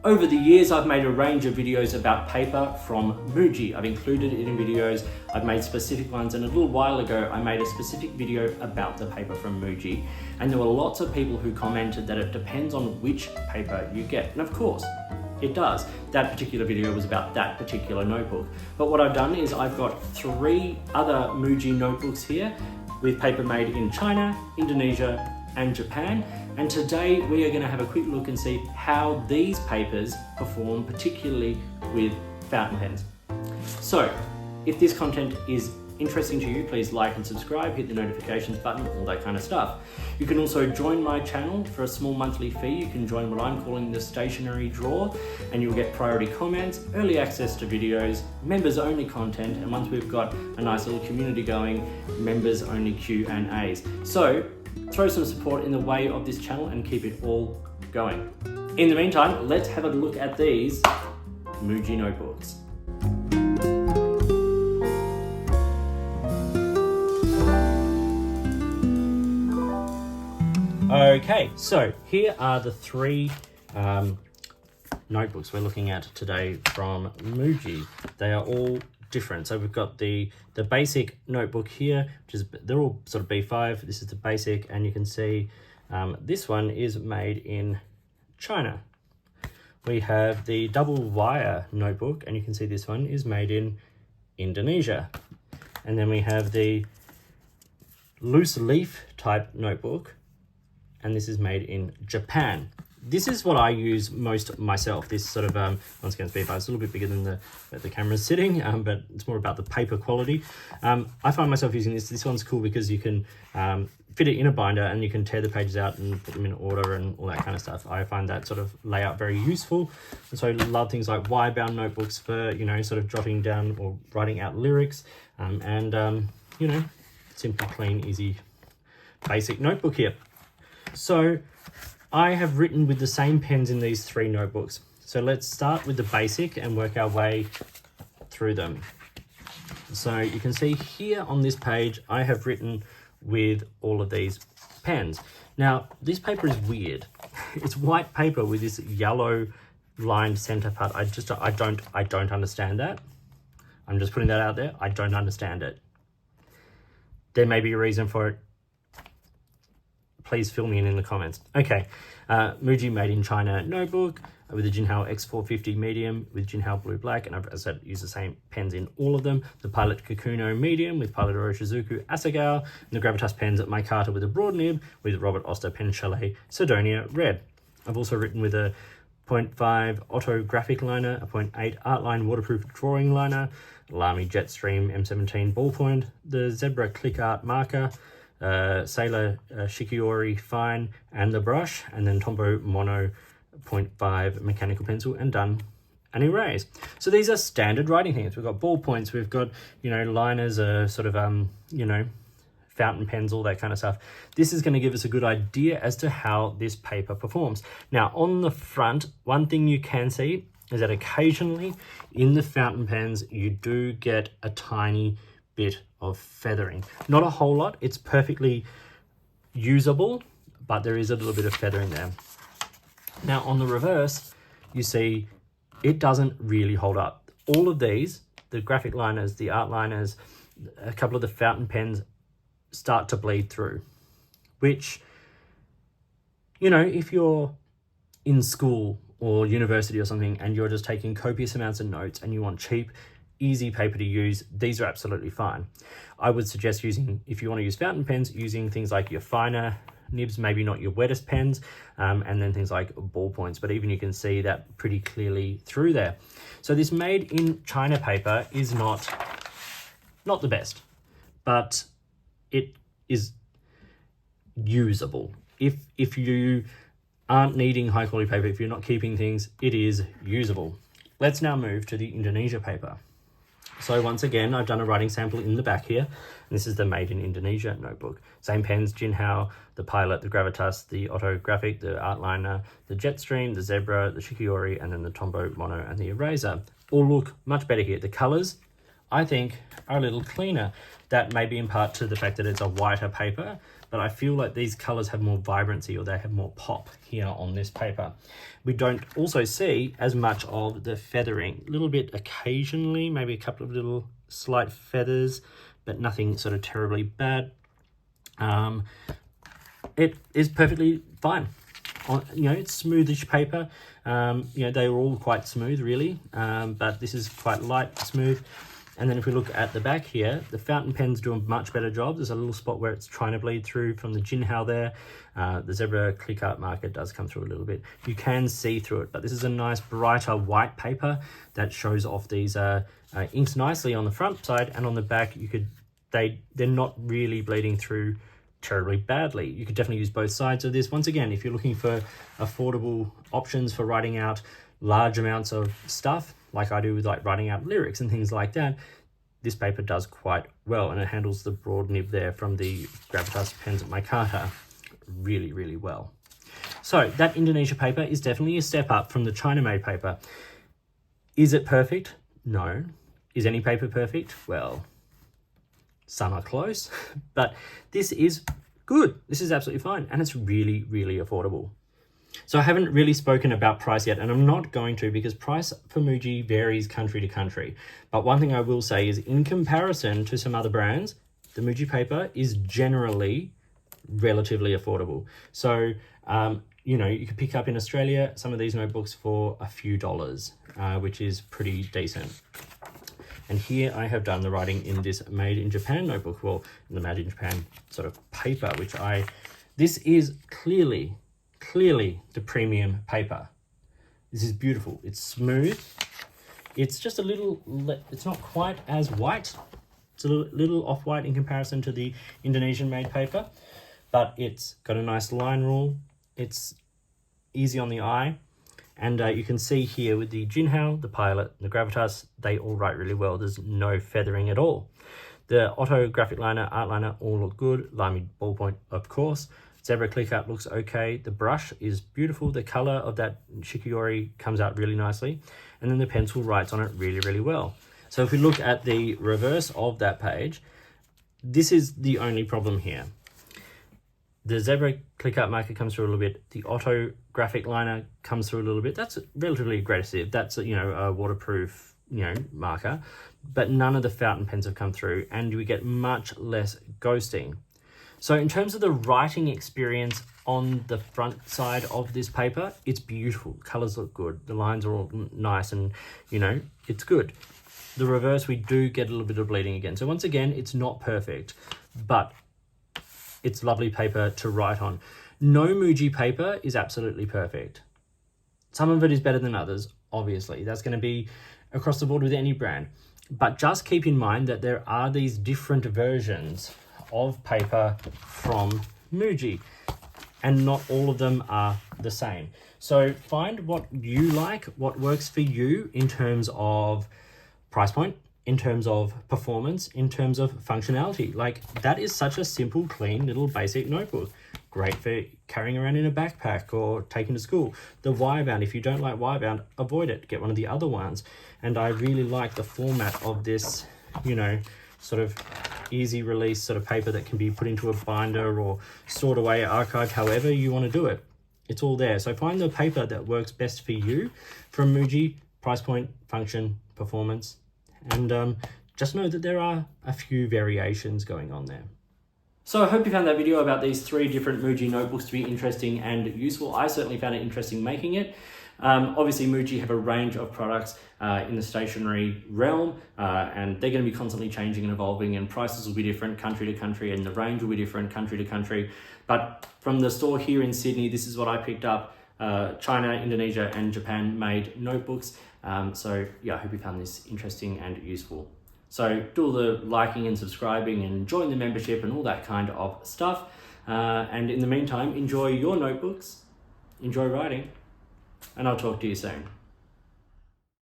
Over the years, I've made a range of videos about paper from Muji. I've included it in videos, I've made specific ones, and a little while ago, I made a specific video about the paper from Muji. And there were lots of people who commented that it depends on which paper you get. And of course, it does. That particular video was about that particular notebook. But what I've done is I've got 3 other Muji notebooks here with paper made in China, Indonesia, and Japan. And today we are going to have a quick look and see how these papers perform, particularly with fountain pens. So if this content is interesting to you, please like and subscribe, hit the notifications button, all that kind of stuff. You can also join my channel for a small monthly fee. You can join what I'm calling the stationery drawer, and you'll get priority comments, early access to videos, members only content, and once we've got a nice little community going, members only Q&As. So throw some support in the way of this channel and keep it all going. In the meantime, let's have a look at these Muji notebooks. Okay, so here are the 3 notebooks we're looking at today from Muji. They are all different. So we've got the basic notebook here, which is, they're all sort of B5. This is the basic, and you can see this one is made in China. We have the double wire notebook, and you can see this one is made in Indonesia. And then we have the loose leaf type notebook, and this is made in Japan. This is what I use most myself. This sort of, once again, it's B5, it's a little bit bigger than the camera's sitting, but it's more about the paper quality. I find myself using this. This one's cool because you can fit it in a binder and you can tear the pages out and put them in order and all that kind of stuff. I find that sort of layout very useful. And so I love things like wire-bound notebooks for, you know, sort of jotting down or writing out lyrics, you know, simple, clean, easy, basic notebook here. So I have written with the same pens in these 3 notebooks. So let's start with the basic and work our way through them. So you can see here on this page, I have written with all of these pens. Now, this paper is weird. It's white paper with this yellow lined center part. I don't understand that. I'm just putting that out there. I don't understand it. There may be a reason for it. Please fill me in the comments. Okay, Muji made in China notebook with the Jinhao X450 medium with Jinhao blue black, and I've, as I said, used the same pens in all of them. The Pilot Kakuno medium with Pilot Orochizuku Asagao, and the Gravitas pens at Maikata with a broad nib with Robert Oster Pen Chalet Sidonia red. I've also written with a 0.5 Otto graphic liner, a 0.8 Artline waterproof drawing liner, Lamy Jetstream M17 ballpoint, the Zebra Click Art marker, Sailor Shikiori fine, and the brush, and then Tombow Mono 0.5 mechanical pencil, and done and erase. So these are standard writing things. We've got ballpoints, we've got, you know, liners, sort of, you know, fountain pens, all that kind of stuff. This is going to give us a good idea as to how this paper performs. Now, on the front, one thing you can see is that occasionally in the fountain pens, you do get a tiny bit of feathering. Not a whole lot. It's perfectly usable, but there is a little bit of feathering there. Now, on the reverse, you see it doesn't really hold up. All of these, the graphic liners, the art liners, a couple of the fountain pens start to bleed through, which, you know, if you're in school or university or something and you're just taking copious amounts of notes and you want cheap, easy paper to use, these are absolutely fine. I would suggest using, if you want to use fountain pens, using things like your finer nibs, maybe not your wettest pens, and then things like ballpoints, but even you can see that pretty clearly through there. So this made in China paper is not the best, but it is usable. If you aren't needing high quality paper, if you're not keeping things, it is usable. Let's now move to the Indonesia paper. So once again, I've done a writing sample in the back here, and this is the Made in Indonesia notebook. Same pens, Jinhao, the Pilot, the Gravitas, the Otto Graphic, the Artliner, the Jetstream, the Zebra, the Shikiori, and then the Tombow Mono and the Eraser. All look much better here. The colors, I think, are a little cleaner. That may be in part to the fact that it's a whiter paper, but I feel like these colors have more vibrancy, or they have more pop here on this paper. We don't also see as much of the feathering, a little bit occasionally, maybe a couple of little slight feathers, but nothing sort of terribly bad. It is perfectly fine. It's smoothish paper. They were all quite smooth really, but this is quite light, smooth. And then if we look at the back here, the fountain pens do a much better job. There's a little spot where it's trying to bleed through from the Jinhao there. The zebra click art marker does come through a little bit. You can see through it, but this is a nice brighter white paper that shows off these inks nicely on the front side, and on the back they're not really bleeding through terribly badly. You could definitely use both sides of this. Once again, if you're looking for affordable options for writing out large amounts of stuff, like I do with like writing out lyrics and things like that, this paper does quite well, and it handles the broad nib there from the Gravitas pens at Micarta really, really well. So that Indonesia paper is definitely a step up from the China-made paper. Is it perfect? No. Is any paper perfect? Well, some are close, but this is good. This is absolutely fine, and it's really, really affordable. So I haven't really spoken about price yet, and I'm not going to, because price for Muji varies country to country. But one thing I will say is, in comparison to some other brands, the Muji paper is generally relatively affordable. So, you could pick up in Australia some of these notebooks for a few dollars, which is pretty decent. And here I have done the writing in this Made in Japan notebook, well, in the Made in Japan sort of paper, this is clearly the premium paper. This is beautiful. It's smooth. It's just a little, it's not quite as white. It's a little off-white in comparison to the Indonesian-made paper, but it's got a nice line rule. It's easy on the eye. And you can see here with the Jinhao, the Pilot, and the Gravitas, they all write really well. There's no feathering at all. The Otto graphic liner, art liner all look good. Lamy ballpoint, of course. Zebra click art looks okay. The brush is beautiful. The color of that Shikiori comes out really nicely. And then the pencil writes on it really, really well. So if we look at the reverse of that page, this is the only problem here. The Zebra click art marker comes through a little bit. The Otto graphic liner comes through a little bit. That's relatively aggressive. That's a waterproof marker, but none of the fountain pens have come through, and we get much less ghosting. So in terms of the writing experience on the front side of this paper, it's beautiful. Colors look good. The lines are all nice, and it's good. The reverse, we do get a little bit of bleeding again. So once again, it's not perfect, but it's lovely paper to write on. No Muji paper is absolutely perfect. Some of it is better than others, obviously. That's going to be across the board with any brand. But just keep in mind that there are these different versions of paper from Muji, and not all of them are the same. So find what you like, what works for you in terms of price point, in terms of performance, in terms of functionality. Like, that is such a simple, clean little basic notebook. Great for carrying around in a backpack or taking to school. The wire-bound, if you don't like wire-bound, avoid it. Get one of the other ones. And I really like the format of this, sort of easy release sort of paper that can be put into a binder or stored away, archived, however you want to do it. It's all there. So find the paper that works best for you from Muji, price point, function, performance, and just know that there are a few variations going on there. So I hope you found that video about these 3 different Muji notebooks to be interesting and useful. I certainly found it interesting making it. Obviously, Muji have a range of products in the stationery realm, and they're going to be constantly changing and evolving, and prices will be different country to country, and the range will be different country to country. But from the store here in Sydney, this is what I picked up. China, Indonesia, and Japan made notebooks. So yeah, I hope you found this interesting and useful. So do all the liking and subscribing and join the membership and all that kind of stuff. And in the meantime, enjoy your notebooks, enjoy writing, and I'll talk to you soon.